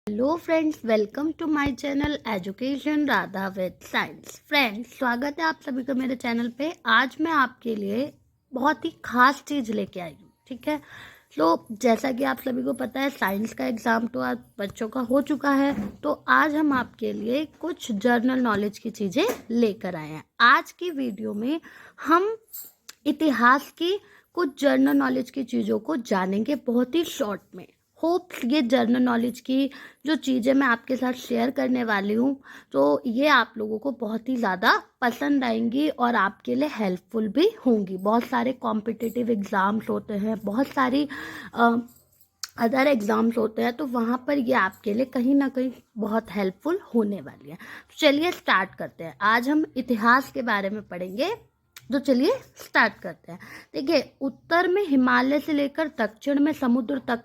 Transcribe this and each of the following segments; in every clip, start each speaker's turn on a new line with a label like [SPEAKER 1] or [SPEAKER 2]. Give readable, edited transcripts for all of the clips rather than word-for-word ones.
[SPEAKER 1] Hello friends, welcome to my channel education Radha with science. Friends, स्वागत है आप सभी का मेरे चैनल पे। आज मैं आपके लिए बहुत ही खास चीज़ लेके आई हूँ। ठीक है, तो जैसा कि आप सभी को पता है, साइंस का एग्ज़ाम तो आज बच्चों का हो चुका है। तो आज हम आपके लिए कुछ जर्नल नॉलेज की चीज़ें लेकर आए हैं। आज की वीडियो में हम इतिहास की कुछ जर्नल नॉलेज की चीज़ों को जानेंगे बहुत ही शॉर्ट में। होप्स ये जर्नल नॉलेज की जो चीज़ें मैं आपके साथ शेयर करने वाली हूँ, तो ये आप लोगों को बहुत ही ज़्यादा पसंद आएंगी और आपके लिए हेल्पफुल भी होंगी। बहुत सारे कॉम्पिटिटिव एग्ज़ाम्स होते हैं, बहुत सारी अदर एग्ज़ाम्स होते हैं, तो वहाँ पर ये आपके लिए कहीं ना कहीं बहुत हेल्पफुल होने वाली है। तो चलिए स्टार्ट करते हैं। आज हम इतिहास के बारे में पढ़ेंगे, तो चलिए स्टार्ट करते हैं। देखिए, उत्तर में हिमालय से लेकर दक्षिण में समुद्र तक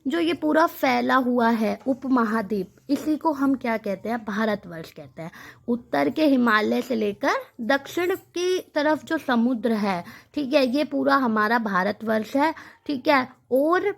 [SPEAKER 1] जो ये पूरा फैला हुआ है उपमहाद्वीप, इसी को हम क्या कहते हैं? भारतवर्ष कहते हैं। उत्तर के हिमालय से लेकर दक्षिण की तरफ जो समुद्र है, ठीक है, ये पूरा हमारा भारतवर्ष है। ठीक है, और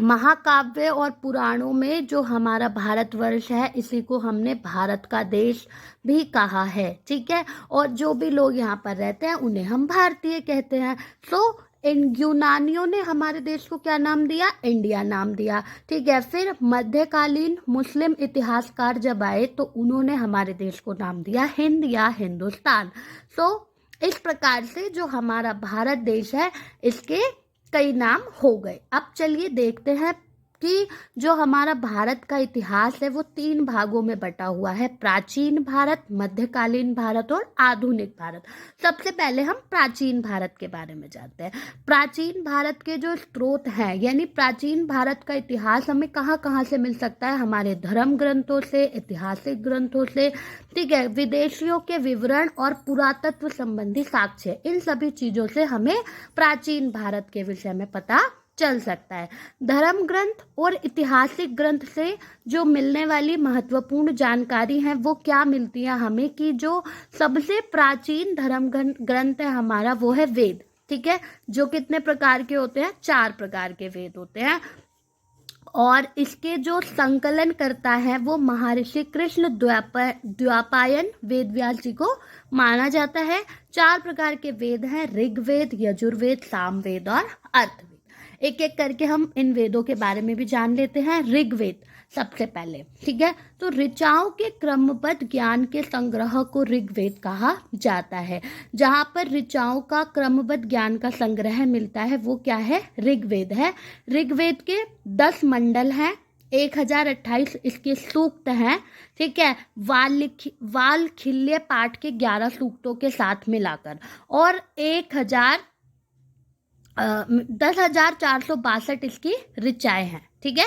[SPEAKER 1] महाकाव्य और पुराणों में जो हमारा भारतवर्ष है, इसी को हमने भारत का देश भी कहा है। ठीक है, और जो भी लोग यहाँ पर रहते हैं उन्हें हम भारतीय कहते हैं। सो इन यूनानियों ने हमारे देश को क्या नाम दिया? इंडिया नाम दिया। ठीक है, फिर मध्यकालीन मुस्लिम इतिहासकार जब आए तो उन्होंने हमारे देश को नाम दिया हिंद या हिंदुस्तान। सो इस प्रकार से जो हमारा भारत देश है, इसके कई नाम हो गए। अब चलिए देखते हैं कि जो हमारा भारत का इतिहास है वो 3 भागों में बटा हुआ है: प्राचीन भारत, मध्यकालीन भारत और आधुनिक भारत। सबसे पहले हम प्राचीन भारत के बारे में जानते हैं। प्राचीन भारत के जो स्रोत हैं, यानी प्राचीन भारत का इतिहास हमें कहाँ कहाँ से मिल सकता है? हमारे धर्म ग्रंथों से, ऐतिहासिक ग्रंथों से, ठीक है, विदेशियों के विवरण और पुरातत्व संबंधी साक्ष्य, इन सभी चीजों से हमें प्राचीन भारत के विषय में पता चल सकता है। धर्म ग्रंथ और ऐतिहासिक ग्रंथ से जो मिलने वाली महत्वपूर्ण जानकारी है वो क्या मिलती है हमें? कि जो सबसे प्राचीन धर्म ग्रंथ है हमारा, वो है वेद। ठीक है, जो कितने प्रकार के होते हैं? 4 प्रकार के वेद होते हैं, और इसके जो संकलन करता है वो महर्षि कृष्ण द्वापायन वेदव्यास जी को माना जाता है। 4 प्रकार के वेद हैं: ऋग्वेद, यजुर्वेद, सामवेद और अर्थवेद। एक एक करके हम इन वेदों के बारे में भी जान लेते हैं। ऋग्वेद सबसे पहले, ठीक है, तो ऋचाओं के क्रमबद्ध ज्ञान के संग्रह को ऋग्वेद कहा जाता है। जहाँ पर ऋचाओं का क्रमबद्ध ज्ञान का संग्रह मिलता है वो क्या है? ऋग्वेद है। ऋग्वेद के 10 मंडल हैं, 1028 इसके सूक्त हैं। ठीक है, वाल्खिल्य पाठ के 11 सूक्तों के साथ मिलाकर, और 10,462 इसकी ऋचाएं हैं। ठीक है,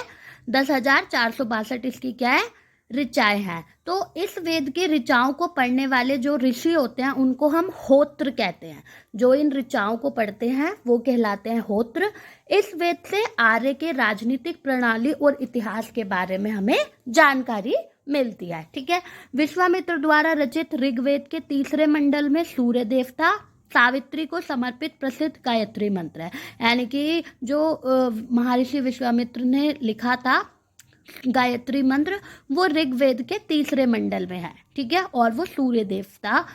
[SPEAKER 1] 10,462 इसकी क्या है? ऋचाएं हैं। तो इस वेद के ऋचाओं को पढ़ने वाले जो ऋषि होते हैं उनको हम होत्र कहते हैं। जो इन ऋचाओं को पढ़ते हैं वो कहलाते हैं होत्र। इस वेद से आर्य के राजनीतिक प्रणाली और इतिहास के बारे में हमें जानकारी मिलती है। ठीक है, विश्वामित्र द्वारा रचित ऋग्वेद के 3रे मंडल में सूर्य देवता सावित्री को समर्पित प्रसिद्ध गायत्री मंत्र है। यानी कि जो महर्षि विश्वामित्र ने लिखा था गायत्री मंत्र, वो ऋग्वेद के 3रे मंडल में है। ठीक है, और वो सूर्य देवता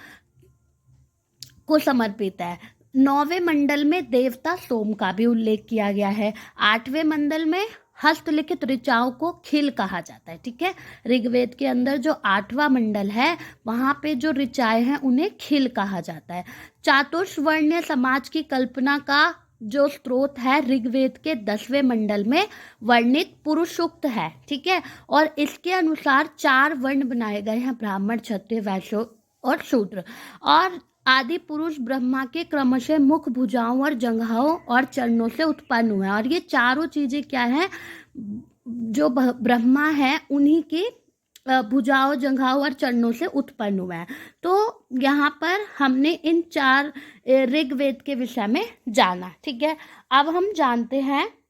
[SPEAKER 1] को समर्पित है। 9वें मंडल में देवता सोम का भी उल्लेख किया गया है। 8वें मंडल में हस्तलिखित ऋचाओं को खिल कहा जाता है। ठीक है, ऋग्वेद के अंदर जो 8वां मंडल है वहां पे जो ऋचाएं हैं उन्हें खिल कहा जाता है। चातुर्वर्ण्य समाज की कल्पना का जो स्रोत है ऋग्वेद के 10वें मंडल में वर्णित पुरुष सूक्त है। ठीक है, और इसके अनुसार 4 वर्ण बनाए गए हैं: ब्राह्मण, क्षत्रिय, वैश्य और शूद्र। और आदि पुरुष ब्रह्मा के क्रमशः मुख, भुजाओं और जंघाओं और चरणों से उत्पन्न हुए हैं। और ये चारों चीजें क्या हैं? जो ब्रह्मा है उन्हीं की भुजाओं, जंघाओं और चरणों से उत्पन्न हुए हैं। तो यहाँ पर हमने इन 4 ऋग्वेद के विषय में जाना। ठीक है, अब हम जानते हैं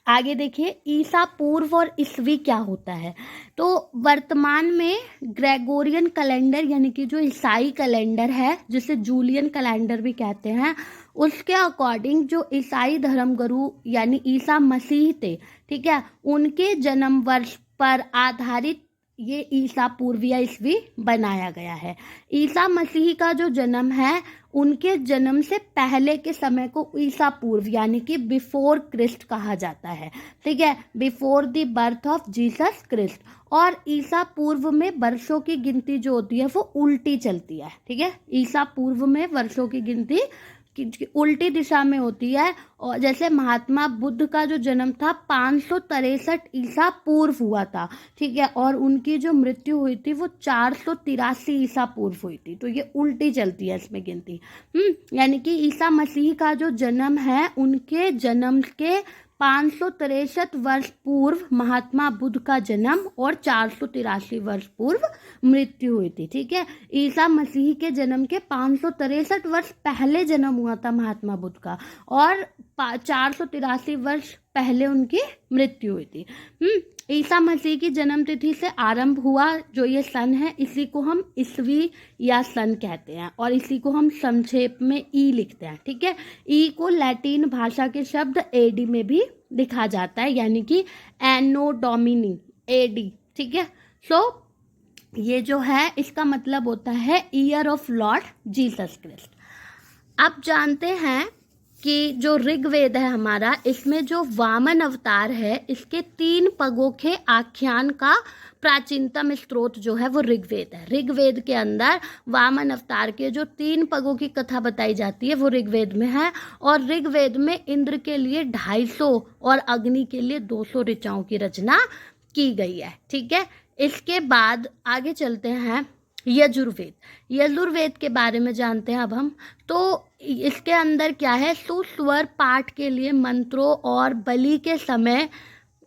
[SPEAKER 1] आगे। देखिए, ईसा पूर्व और ईस्वी क्या होता है? तो वर्तमान में ग्रेगोरियन कैलेंडर, यानी कि जो ईसाई कैलेंडर है, जिसे जूलियन कैलेंडर भी कहते हैं, उसके अकॉर्डिंग जो ईसाई धर्मगुरु यानी ईसा मसीह थे, ठीक है, उनके जन्म वर्ष पर आधारित ये ईसा पूर्व या ईस्वी बनाया गया है। ईसा मसीह का जो जन्म है, उनके जन्म से पहले के समय को ईसा पूर्व यानी कि बिफोर क्रिस्ट कहा जाता है, ठीक है, before the birth of Jesus Christ. और ईसा पूर्व में वर्षों की गिनती जो होती है वो उल्टी चलती है, ठीक है, ईसा पूर्व में वर्षों की गिनती उल्टी दिशा में होती है। और जैसे महात्मा बुद्ध का जो जन्म था 563 ईसा पूर्व हुआ था, ठीक है, और उनकी जो मृत्यु हुई थी वो 483 ईसा पूर्व हुई थी। तो ये उल्टी चलती है इसमें गिनती। यानी कि ईसा मसीह का जो जन्म है, उनके जन्म के 563 वर्ष पूर्व महात्मा बुद्ध का जन्म और 483 वर्ष पूर्व मृत्यु हुई थी, ठीक है। ईसा मसीह के जन्म के 563 वर्ष पहले जन्म हुआ था महात्मा बुद्ध का, और 483 वर्ष पहले उनकी मृत्यु हुई थी। ईसा मसीह की जन्म तिथि से आरंभ हुआ जो ये सन है, इसी को हम ईस्वी या सन कहते हैं, और इसी को हम संक्षेप में ई लिखते हैं, ठीक है। ई को लैटिन भाषा के शब्द एडी में भी लिखा जाता है, यानी कि एनो डोमिनी एडी, ठीक है। सो ये जो है इसका मतलब होता है year of Lord Jesus Christ. अब जानते हैं कि जो ऋग्वेद है हमारा, इसमें जो वामन अवतार है, इसके 3 पगों के आख्यान का प्राचीनतम स्रोत जो है वो ऋग्वेद है। ऋग्वेद के अंदर वामन अवतार के जो 3 पगों की कथा बताई जाती है वो ऋग्वेद में है, और ऋग्वेद में इंद्र के लिए 250 और अग्नि के लिए 200 ऋचाओं की रचना की गई है, ठीक है। इसके बाद आगे चलते हैं यजुर्वेद। यजुर्वेद के बारे में जानते हैं अब हम। तो इसके अंदर क्या है, सुस्वर पाठ के लिए मंत्रों और बलि के समय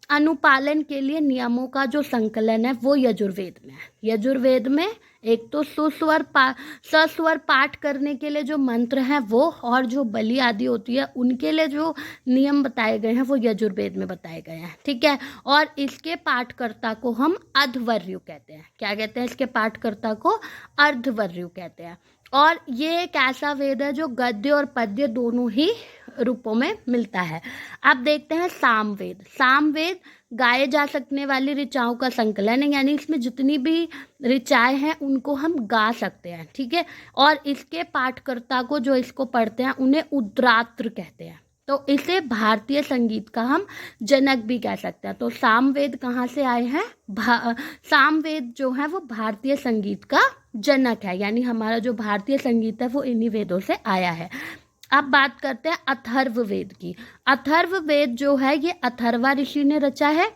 [SPEAKER 1] अनुपालन के लिए नियमों का जो संकलन है वो यजुर्वेद में है। यजुर्वेद में एक तो सस्वर पाठ करने के लिए जो मंत्र हैं वो, और जो बलि आदि होती है उनके लिए जो नियम बताए गए हैं वो यजुर्वेद में बताए गए हैं, ठीक है। और इसके पाठकर्ता को हम अध्वर्यु कहते हैं। क्या कहते हैं इसके पाठकर्ता को? अर्धवर्यु कहते हैं। और ये एक ऐसा वेद है जो गद्य और पद्य दोनों ही रूपों में मिलता है। अब देखते हैं सामवेद। सामवेद गाए जा सकने वाली ऋचाओं का संकलन है, यानी इसमें जितनी भी ऋचाएं हैं उनको हम गा सकते हैं, ठीक है। और इसके पाठकर्ता को, जो इसको पढ़ते हैं, उन्हें उद्रात्र कहते हैं। तो इसे भारतीय संगीत का हम जनक भी कह सकते हैं। तो सामवेद कहाँ से आए हैं? सामवेद जो है वो भारतीय संगीत का जनक है, यानी हमारा जो भारतीय संगीत है वो इन्हीं वेदों से आया है। अब बात करते हैं अथर्ववेद की। अथर्ववेद जो है ये अथर्वा ऋषि ने रचा है।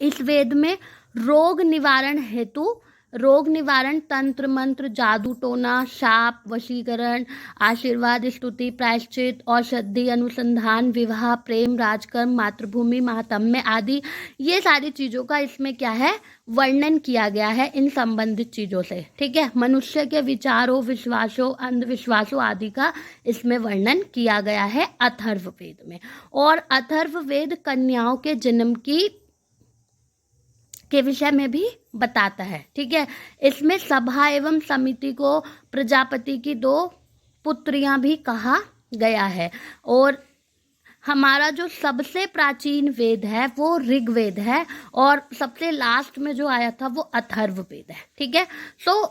[SPEAKER 1] इस वेद में रोग निवारण हेतु, रोग निवारण तंत्र मंत्र, जादू टोना, शाप, वशीकरण, आशीर्वाद, स्तुति, प्रायश्चित, औषधि, अनुसंधान, विवाह, प्रेम, राजकर्म, मातृभूमि, महात्म्य आदि ये सारी चीज़ों का इसमें क्या है, वर्णन किया गया है इन संबंधित चीज़ों से, ठीक है। मनुष्य के विचारों, विश्वासों, अंधविश्वासों आदि का इसमें वर्णन किया गया है अथर्ववेद में। और अथर्ववेद कन्याओं के जन्म के विषय में भी बताता है, ठीक है। इसमें सभा एवं समिति को प्रजापति की 2 पुत्रियां भी कहा गया है। और हमारा जो सबसे प्राचीन वेद है वो ऋग्वेद है, और सबसे लास्ट में जो आया था वो अथर्ववेद है, ठीक है। सो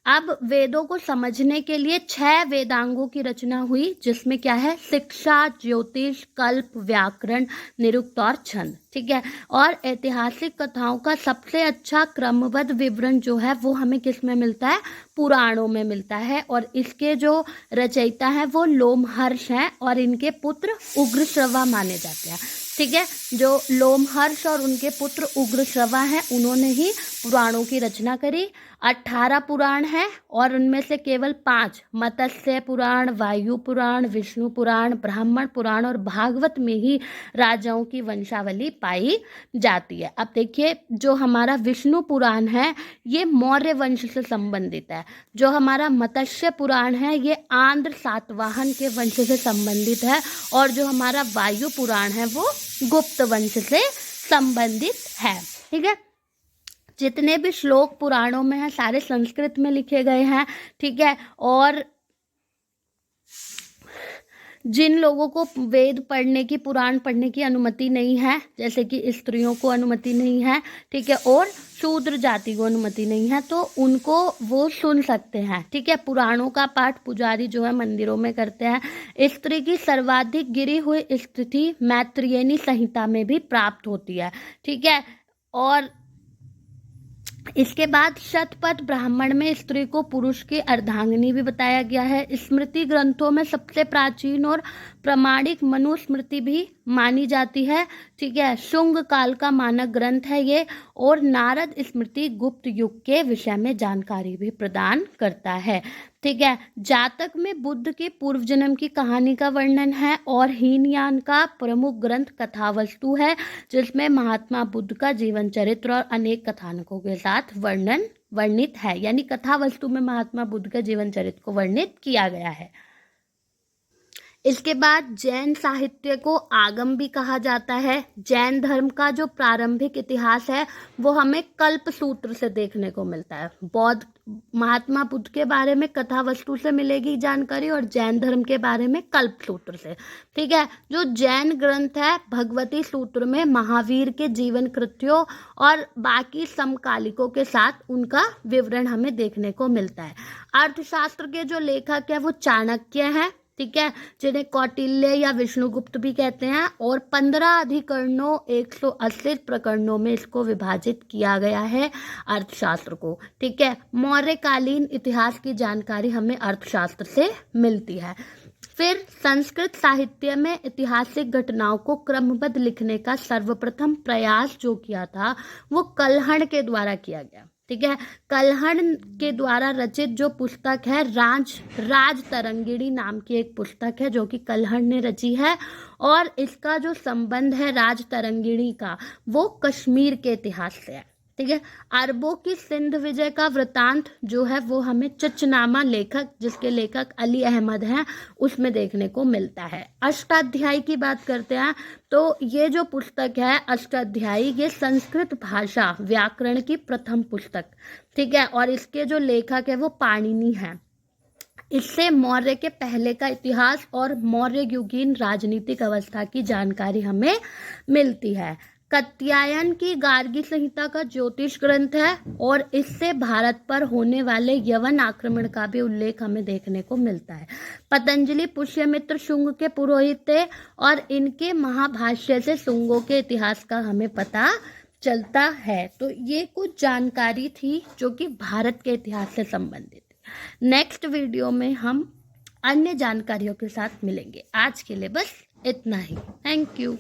[SPEAKER 1] अब वेदों को समझने के लिए 6 वेदांगों की रचना हुई, जिसमें क्या है, शिक्षा, ज्योतिष, कल्प, व्याकरण, निरुक्त और छंद, ठीक है। और ऐतिहासिक कथाओं का सबसे अच्छा क्रमबद्ध विवरण जो है वो हमें किस में मिलता है? पुराणों में मिलता है। और इसके जो रचयिता हैं वो लोमहर्ष हैं, और इनके पुत्र उग्रश्रवा माने जाते हैं, ठीक है। जो लोमहर्ष और उनके पुत्र उग्रश्रवा हैं, उन्होंने ही पुराणों की रचना करी। 18 पुराण हैं, और उनमें से केवल 5 मत्स्य पुराण, वायु पुराण, विष्णु पुराण, ब्राह्मण पुराण और भागवत में ही राजाओं की वंशावली पाई जाती है। अब देखिए, जो हमारा विष्णु पुराण है ये मौर्य वंश से संबंधित है। जो हमारा मत्स्य पुराण है ये आंध्र सातवाहन के वंश से संबंधित है, और जो हमारा वायु पुराण है वो गुप्त वंश से संबंधित है, ठीक है। जितने भी श्लोक पुराणों में हैं सारे संस्कृत में लिखे गए हैं, ठीक है। और जिन लोगों को वेद पढ़ने की, पुराण पढ़ने की अनुमति नहीं है, जैसे कि स्त्रियों को अनुमति नहीं है, ठीक है, और शूद्र जाति को अनुमति नहीं है, तो उनको वो सुन सकते हैं, ठीक है। पुराणों का पाठ पुजारी जो है मंदिरों में करते हैं। स्त्री की सर्वाधिक गिरी हुई स्थिति मैत्रेयनी संहिता में भी प्राप्त होती है, ठीक है। और इसके बाद शतपथ ब्राह्मण में स्त्री को पुरुष की अर्धांगिनी भी बताया गया है। स्मृति ग्रंथों में सबसे प्राचीन और प्रामाणिक मनुस्मृति भी मानी जाती है, ठीक है। शुंग काल का मानक ग्रंथ है ये, और नारद स्मृति गुप्त युग के विषय में जानकारी भी प्रदान करता है, ठीक है। जातक में बुद्ध के पूर्व जन्म की कहानी का वर्णन है, और हीनयान का प्रमुख ग्रंथ कथावस्तु है, जिसमें महात्मा बुद्ध का जीवन चरित्र और अनेक कथानकों के साथ वर्णित है। यानी कथावस्तु में महात्मा बुद्ध का जीवन चरित्र को वर्णित किया गया है। इसके बाद जैन साहित्य को आगम भी कहा जाता है। जैन धर्म का जो प्रारंभिक इतिहास है वो हमें कल्प सूत्र से देखने को मिलता है। बौद्ध महात्मा बुद्ध के बारे में कथा वस्तु से मिलेगी जानकारी, और जैन धर्म के बारे में कल्प सूत्र से, ठीक है। जो जैन ग्रंथ है भगवती सूत्र में महावीर के जीवन कृत्यों और बाकी समकालिकों के साथ उनका विवरण हमें देखने को मिलता है। अर्थशास्त्र के जो लेखक है वो चाणक्य हैं, ठीक है, जिन्हें कौटिल्य या विष्णुगुप्त भी कहते हैं, और 15 अधिकरणों 180 प्रकरणों में इसको विभाजित किया गया है अर्थशास्त्र को, ठीक है। मौर्यकालीन इतिहास की जानकारी हमें अर्थशास्त्र से मिलती है। फिर संस्कृत साहित्य में ऐतिहासिक घटनाओं को क्रमबद्ध लिखने का सर्वप्रथम प्रयास जो किया था वो कल्हण के द्वारा किया गया, ठीक है। कल्हण के द्वारा रचित जो पुस्तक है राज तरंगिणी नाम की एक पुस्तक है जो कि कल्हण ने रची है, और इसका जो संबंध है राज तरंगिणी का वो कश्मीर के इतिहास से है, ठीक है। अरबों की सिंध विजय का वृतांत जो है वो हमें चचनामा लेखक, जिसके लेखक अली अहमद हैं, उसमें देखने को मिलता है। अष्टाध्यायी की बात करते हैं तो ये जो पुस्तक है अष्टाध्यायी, ये संस्कृत भाषा व्याकरण की प्रथम पुस्तक, ठीक है, और इसके जो लेखक है वो पाणिनि हैं। इससे मौर्य के पहले का इतिहास और मौर्य युगीन राजनीतिक अवस्था की जानकारी हमें मिलती है। कात्यायन की गार्गी संहिता का ज्योतिष ग्रंथ है, और इससे भारत पर होने वाले यवन आक्रमण का भी उल्लेख हमें देखने को मिलता है। पतंजलि पुष्यमित्र शुंग के पुरोहित थे, और इनके महाभाष्य से शुंगों के इतिहास का हमें पता चलता है। तो ये कुछ जानकारी थी जो कि भारत के इतिहास से संबंधित है। नेक्स्ट वीडियो में हम अन्य जानकारियों के साथ मिलेंगे। आज के लिए बस इतना ही। Thank you.